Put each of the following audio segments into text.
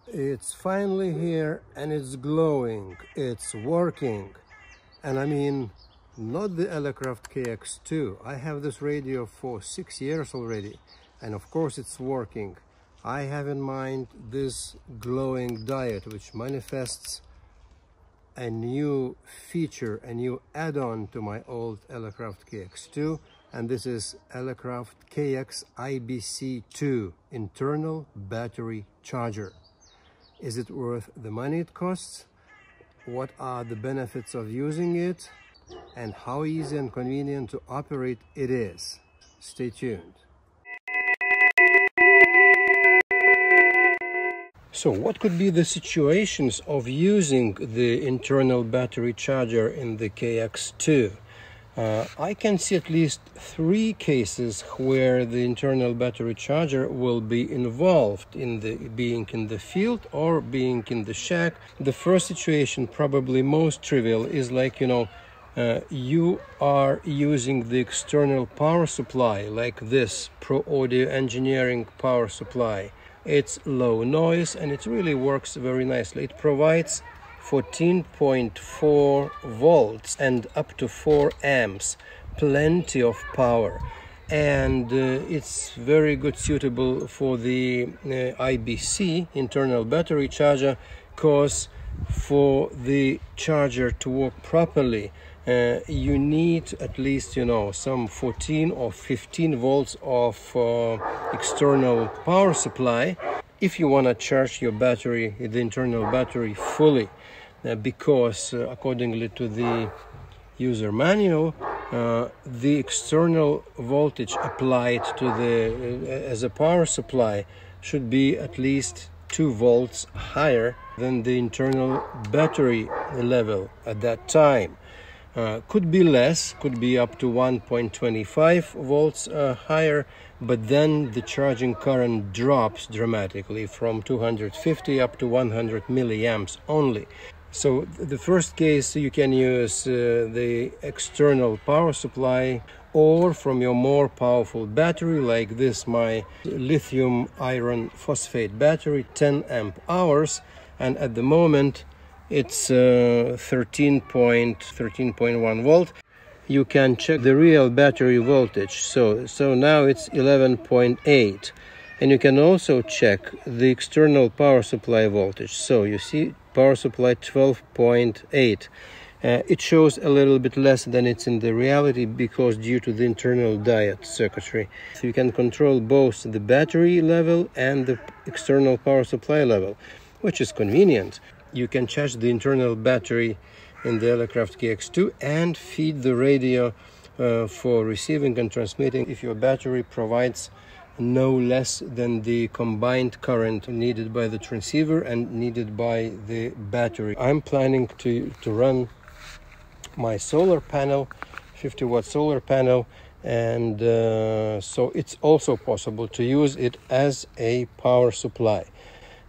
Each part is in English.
It's finally here and it's glowing, it's working. And I mean, not the Elecraft KX2. I have this radio for 6 years already, and of course it's working. I have in mind this glowing diode, which manifests a new feature, a new add-on to my old Elecraft KX2, and this is Elecraft KXIBC2 internal battery charger. Is it worth the money it costs? What are the benefits of using it? And how easy and convenient to operate it is? Stay tuned. So what could be the situations of using the internal battery charger in the KX2? I can see at least 3 cases where the internal battery charger will be involved in being in the field or being in the shack. The first situation, probably most trivial, is like, you are using the external power supply like this Pro Audio Engineering power supply. It's low noise and it really works very nicely. It provides 14.4 volts and up to 4 amps, plenty of power, and it's very good suitable for the IBC internal battery charger, because for the charger to work properly you need at least some 14 or 15 volts of external power supply if you want to charge your battery, the internal battery, fully. Because accordingly to the user manual, the external voltage applied to as a power supply should be at least 2 volts higher than the internal battery level at that time. Could be less, could be up to 1.25 volts higher, but then the charging current drops dramatically from 250 up to 100 milliamps only. So the first case, you can use the external power supply, or from your more powerful battery like this, my lithium iron phosphate battery, 10 amp hours, and at the moment it's 13.1 volt. You can check the real battery voltage. So now it's 11.8, and you can also check the external power supply voltage. So you see power supply 12.8. It shows a little bit less than it's in the reality because due to the internal diode circuitry. So you can control both the battery level and the external power supply level, which is convenient. You can charge the internal battery in the Elecraft KX2 and feed the radio for receiving and transmitting if your battery provides no less than the combined current needed by the transceiver and needed by the battery. I'm planning to run my solar panel, 50-watt solar panel, and so it's also possible to use it as a power supply.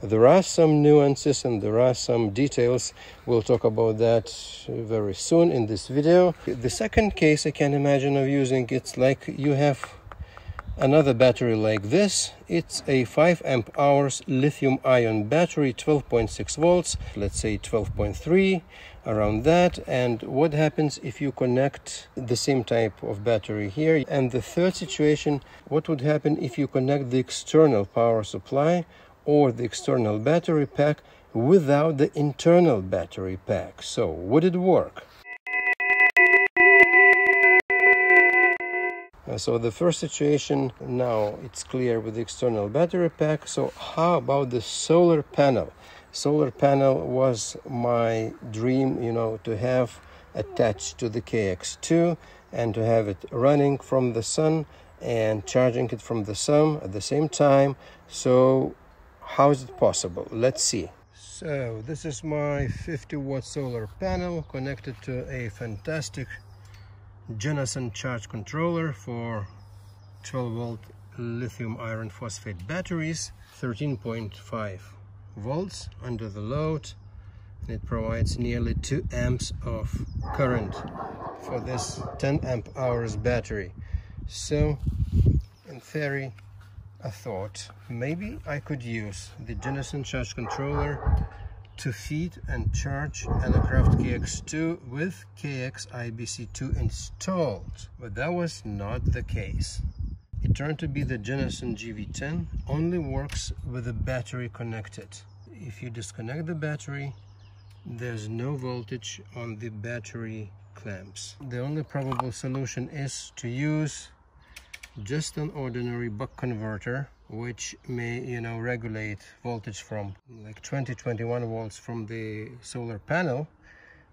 There are some nuances and there are some details. We'll talk about that very soon in this video. The second case I can imagine of using, it's like you have another battery like this. It's a 5 amp hours lithium ion battery, 12.6 volts, let's say 12.3, around that. And what happens if you connect the same type of battery here? And the third situation, what would happen if you connect the external power supply or the external battery pack without the internal battery pack? So would it work? So the first situation, now it's clear with the external battery pack. So how about the solar panel? Solar panel was my dream, to have attached to the KX2 and to have it running from the sun and charging it from the sun at the same time. So how is it possible? Let's see. So this is my 50-watt solar panel connected to a fantastic Jenison charge controller for 12-volt lithium iron phosphate batteries, 13.5 volts under the load. It provides nearly 2 amps of current for this 10 amp hours battery. So in theory a thought. Maybe I could use the Jenison charge controller to feed and charge Elecraft KX2 with KXIBC2 installed, but that was not the case. It turned to be the Jenison GV10 only works with the battery connected. If you disconnect the battery, there's no voltage on the battery clamps. The only probable solution is to use just an ordinary buck converter, which may, regulate voltage from like 20-21 volts from the solar panel.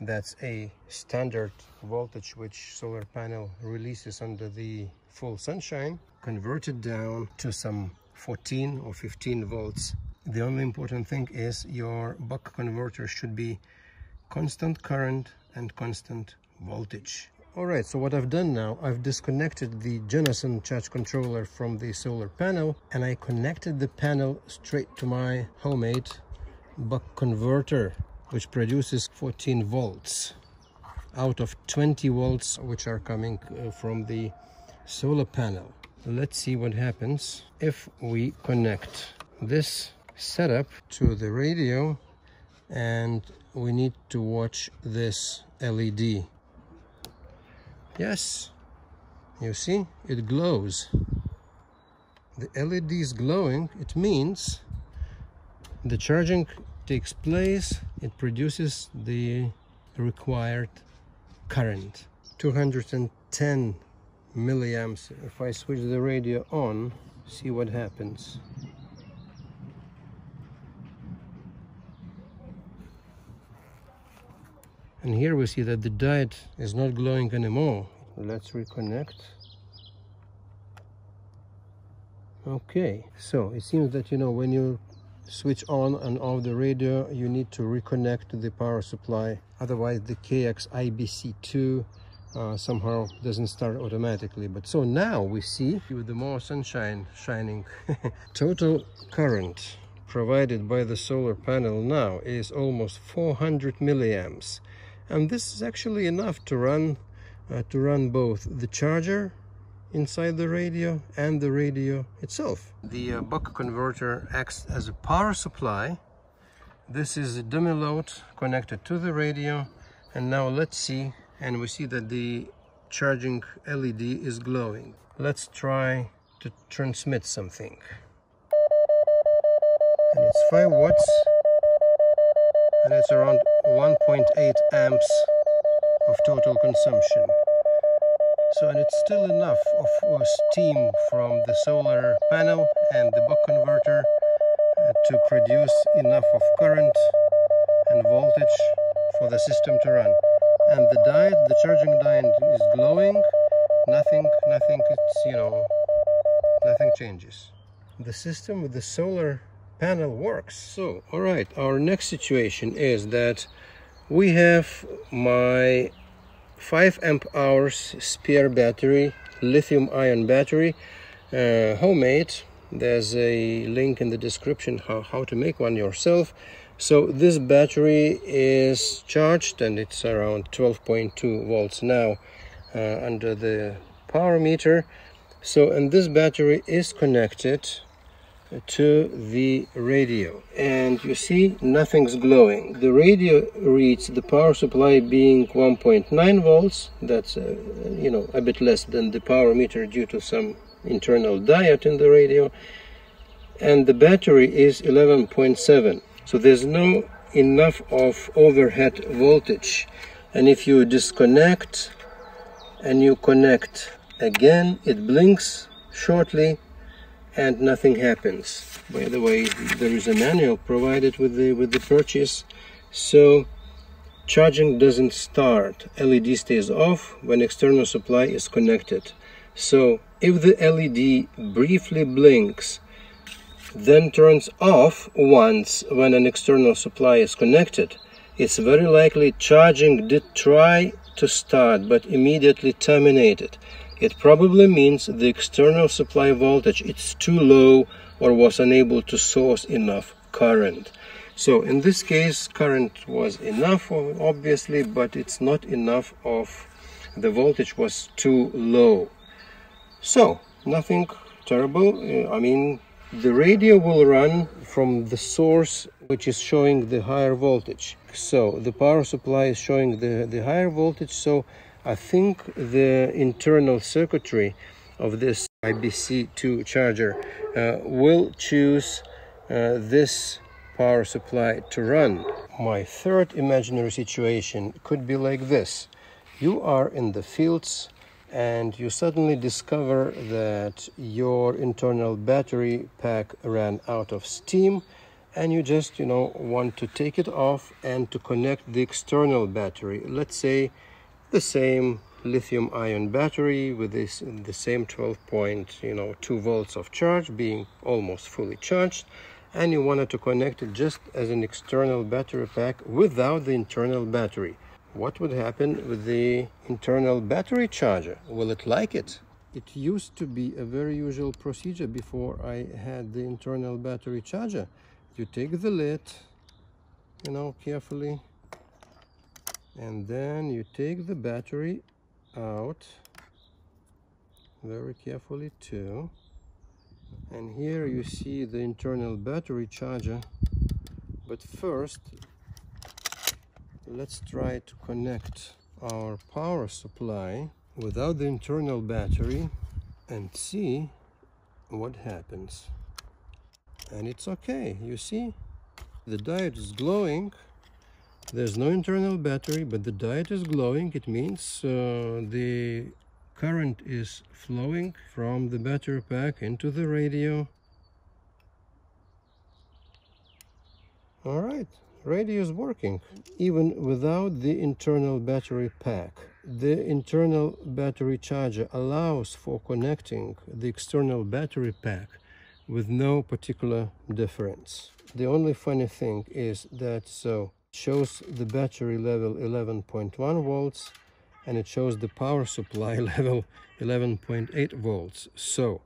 That's a standard voltage which solar panel releases under the full sunshine, convert it down to some 14 or 15 volts. The only important thing is your buck converter should be constant current and constant voltage. Alright, so what I've done now, I've disconnected the Jenison charge controller from the solar panel, and I connected the panel straight to my homemade buck converter, which produces 14 volts out of 20 volts which are coming from the solar panel. Let's see what happens if we connect this setup to the radio, and we need to watch this LED. Yes, you see, it glows. The LED is glowing. It means the charging takes place. It produces the required current, 210 milliamps. If I switch the radio on, see what happens. And here we see that the diode is not glowing anymore. Let's reconnect. Okay, so it seems that, when you switch on and off the radio, you need to reconnect the power supply. Otherwise, the KXIBC2 somehow doesn't start automatically. But so now we see, with the more sunshine shining, total current provided by the solar panel now is almost 400 milliamps. And this is actually enough to run both the charger inside the radio and the radio itself. The buck converter acts as a power supply. This is a dummy load connected to the radio, and now let's see, and we see that the charging LED is glowing. Let's try to transmit something. And it's 5 watts, and it's around 1.8 amps of total consumption. So, and it's still enough of steam from the solar panel and the buck converter to produce enough of current and voltage for the system to run. And the diode, the charging diode, is glowing. Nothing, it's, nothing changes. The system with the solar panel works. So, all right, our next situation is that we have my 5 amp hours spare battery, lithium ion battery, homemade. There's a link in the description how to make one yourself. So this battery is charged, and it's around 12.2 volts now under the power meter. So, and this battery is connected to the radio, and you see nothing's glowing. The radio reads the power supply being 1.9 volts. That's a bit less than the power meter due to some internal diode in the radio, and the battery is 11.7. so there's no enough of overhead voltage. And if you disconnect and you connect again, it blinks shortly and nothing happens. By the way, there is a manual provided with the purchase, so charging doesn't start. LED stays off when external supply is connected. So if the LED briefly blinks, then turns off once when an external supply is connected, it's very likely charging did try to start but immediately terminated. It probably means the external supply voltage is too low or was unable to source enough current. So in this case, current was enough, obviously, but it's not enough of the voltage was too low. So nothing terrible. I mean, the radio will run from the source which is showing the higher voltage. So the power supply is showing the higher voltage. So I think the internal circuitry of this IBC2 charger will choose this power supply to run. My third imaginary situation could be like this. You are in the fields and you suddenly discover that your internal battery pack ran out of steam, and you just, want to take it off and to connect the external battery. Let's say the same lithium-ion battery with the same 12.2 volts of charge, being almost fully charged, and you wanted to connect it just as an external battery pack without the internal battery. What would happen with the internal battery charger? Will it like it? It used to be a very usual procedure before I had the internal battery charger. You take the lid, carefully, and then you take the battery out very carefully too. And here you see the internal battery charger. But first, let's try to connect our power supply without the internal battery and see what happens. And it's okay, you see? The diode is glowing. There's no internal battery, but the diode is glowing. It means the current is flowing from the battery pack into the radio. All right, radio is working even without the internal battery pack. The internal battery charger allows for connecting the external battery pack with no particular difference. The only funny thing is that it shows the battery level 11.1 volts and it shows the power supply level 11.8 volts. So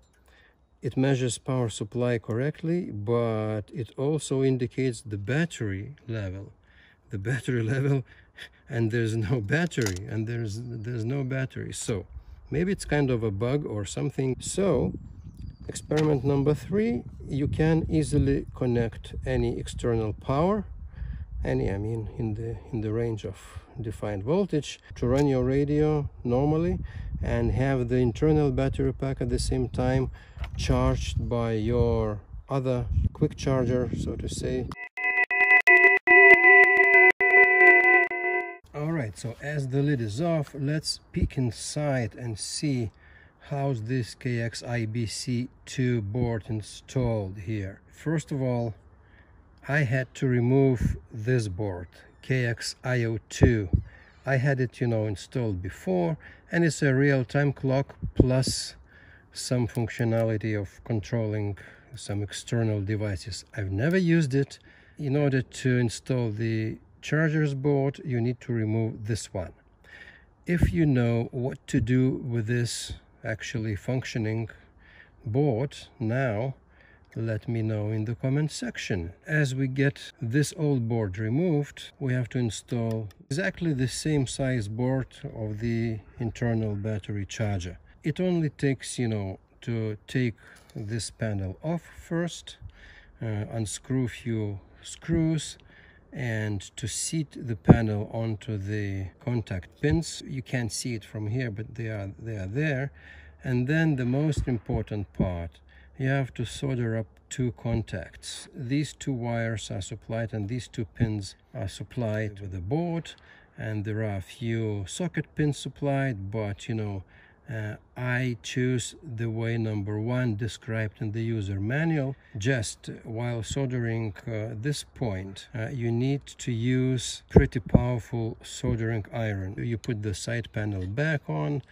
it measures power supply correctly, but it also indicates the battery level. The battery level, and there's no battery, and there's no battery. So maybe it's kind of a bug or something. So experiment number 3, you can easily connect any external power, in the range of defined voltage, to run your radio normally and have the internal battery pack at the same time charged by your other quick charger, so to say. Alright, so as the lid is off, let's peek inside and see how's this KXIBC2 board installed here. First of all, I had to remove this board, KXIO2. I had it, installed before, and it's a real-time clock plus some functionality of controlling some external devices. I've never used it. In order to install the charger's board, you need to remove this one. If you know what to do with this actually functioning board now, let me know in the comment section. As we get this old board removed, we have to install exactly the same size board of the internal battery charger. It only takes, to take this panel off first, unscrew a few screws, and to seat the panel onto the contact pins. You can't see it from here, but they are there. And then the most important part, you have to solder up 2 contacts. These 2 wires are supplied and these 2 pins are supplied with the board, and there are a few socket pins supplied, but I choose the way number 1 described in the user manual. Just while soldering this point, you need to use pretty powerful soldering iron. You put the side panel back on,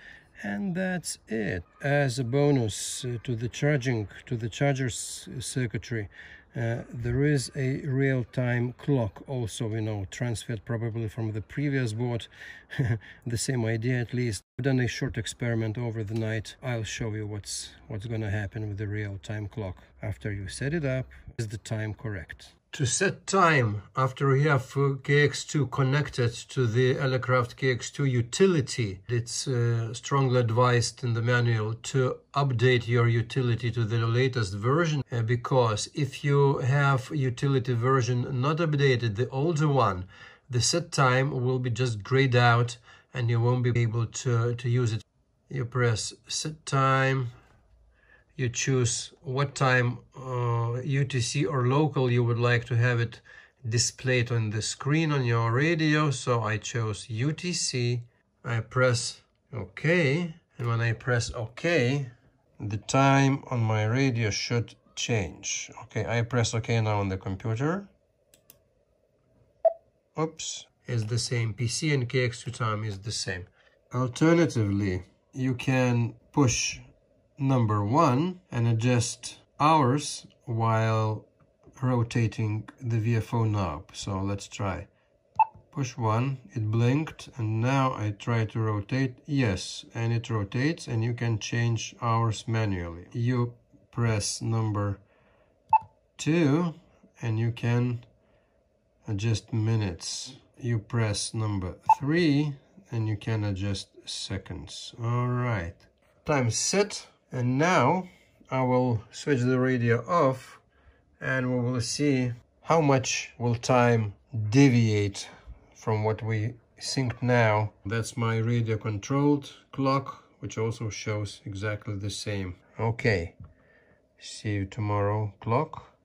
and that's it. As a bonus to the charger's circuitry, there is a real-time clock also, transferred probably from the previous board. The same idea, at least. I've done a short experiment over the night. I'll show you what's going to happen with the real-time clock. After you set it up, is the time correct? To set time after you have KX2 connected to the Elecraft KX2 utility, it's strongly advised in the manual to update your utility to the latest version, because if you have utility version not updated, the older one, the set time will be just grayed out and you won't be able to use it. You press set time. You choose what time, UTC or local, you would like to have it displayed on the screen on your radio. So I chose UTC. I press OK. And when I press OK, the time on my radio should change. Okay, I press OK now on the computer. Oops, it's the same. PC and KX2 time is the same. Alternatively, you can push number 1 and adjust hours while rotating the VFO knob. So let's try. Push 1, it blinked, and now I try to rotate. Yes, and it rotates, and you can change hours manually. You press number 2 and you can adjust minutes. You press number 3 and you can adjust seconds. All right, time set. And now I will switch the radio off and we will see how much will time deviate from what we synced now. That's my radio controlled clock, which also shows exactly the same. Okay, see you tomorrow clock.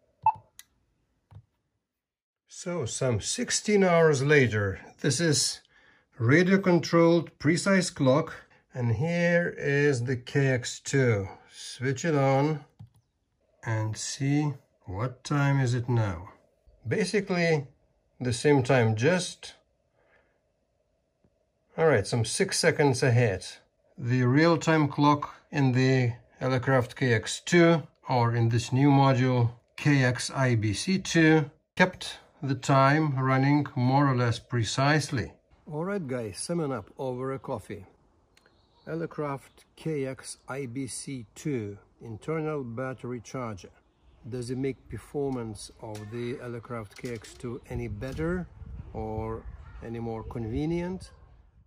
So some 16 hours later, this is radio controlled precise clock. And here is the KX2. Switch it on and see what time is it now. Basically the same time, just all right, some 6 seconds ahead. The real-time clock in the Elecraft KX2, or in this new module KXIBC2, kept the time running more or less precisely. All right guys, summing up over a coffee. Elecraft KXIBC2 internal battery charger. Does it make performance of the Elecraft KX2 any better or any more convenient?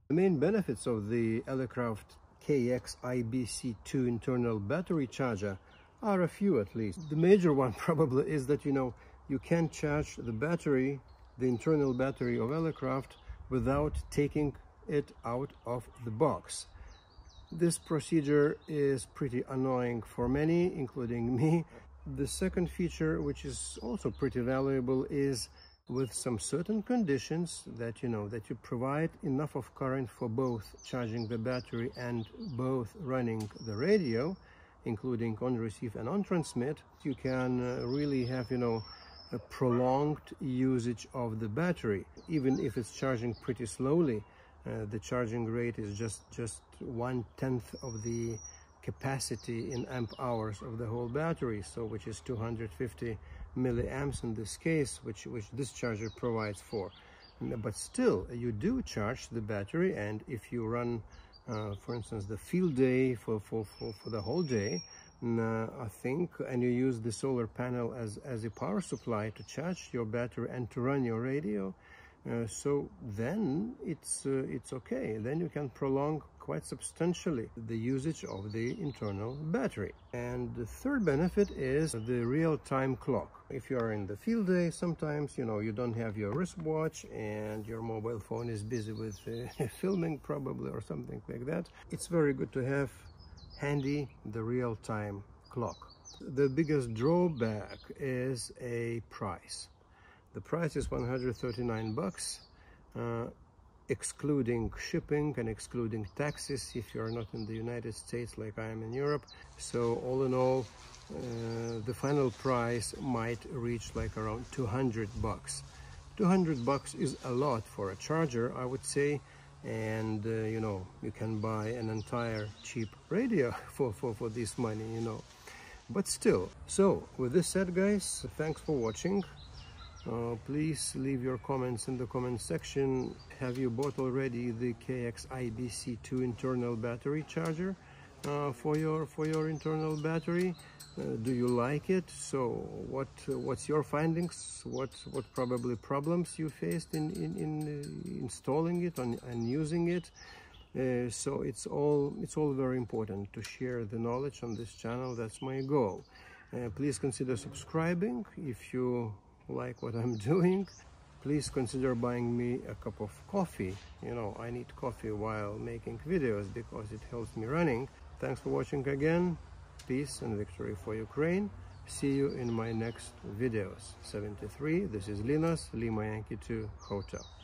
The main benefits of the Elecraft KXIBC2 internal battery charger are a few at least. The major one probably is that you can charge the battery, the internal battery of Elecraft, without taking it out of the box. This procedure is pretty annoying for many, including me. The second feature, which is also pretty valuable, is with some certain conditions that that you provide enough of current for both charging the battery and both running the radio, including on receive and on transmit, you can really have a prolonged usage of the battery. Even if it's charging pretty slowly, the charging rate is just 1/10 of the capacity in amp hours of the whole battery, so which is 250 milliamps in this case, which this charger provides for. But still, you do charge the battery, and if you run for instance the field day for the whole day, I think, and you use the solar panel as a power supply to charge your battery and to run your radio, so then it's okay. Then you can prolong quite substantially the usage of the internal battery. And the third benefit is the real-time clock. If you are in the field day, sometimes you don't have your wristwatch and your mobile phone is busy with filming probably or something like that. It's very good to have handy the real-time clock. The biggest drawback is a price. The price is $139, excluding shipping and excluding taxes if you are not in the United States like I am in Europe. So all in all, the final price might reach like around $200. $200 is a lot for a charger, I would say, and you can buy an entire cheap radio for this money, but still. So with this said, guys, thanks for watching. Please leave your comments in the comment section. Have you bought already the KXIBC2 internal battery charger? for your internal battery. Do you like it? So what's your findings? What probably problems you faced in installing it and using it? So it's all very important to share the knowledge on this channel. That's my goal. Please consider subscribing if you like what I'm doing. Please consider buying me a cup of coffee. You know, I need coffee while making videos because it helps me running. Thanks for watching again. Peace and victory for Ukraine. See you in my next videos. 73. This is Linas, Lima Yankee 2 Hotel.